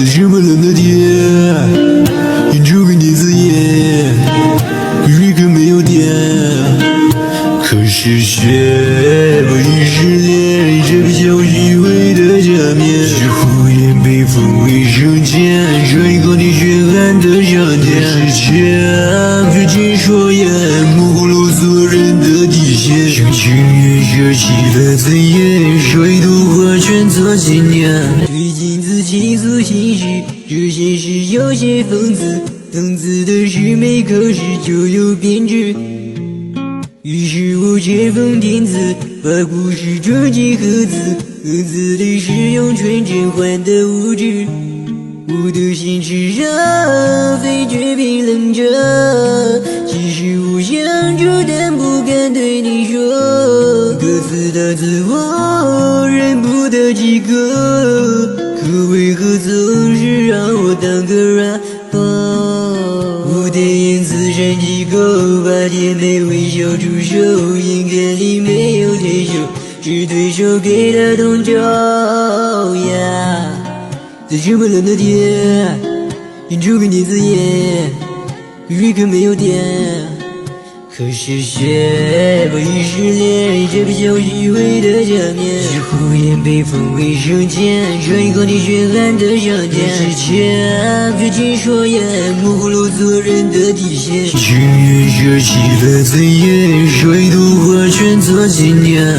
在这么冷的天，演出给你自演，语可没有电，可是却不已失恋，这比较虚伪的假面，是胡言被封为圣剑，这一口你血汗的香甜，之前绝尽说言，模糊了所有人的底线，用情愿舍弃了尊严，说一朵花圈做纪念，对镜子倾诉心事，这些事有些讽刺，讽刺的是没考试就有编制。于是我见缝填刺，把故事装进盒子，盒子里是用纯真换的物质。我的心痴上飞绝冰冷着，其实我想说但不敢对你说，歌词打字我认不得几个，可为何总是让我当个 rapper？我的言辞闪几口，把甜美微笑出手，眼看里没有对手，是对手给的痛咒呀。在这么冷的天，演出给你自演，语可没有电，可是却不已失恋，这比较虚伪的假面，是胡言被封为圣剑，说一口你血汗的香甜，之前绝尽说言，模糊了做人的底线，情愿舍弃了尊严，说一朵花圈做纪念。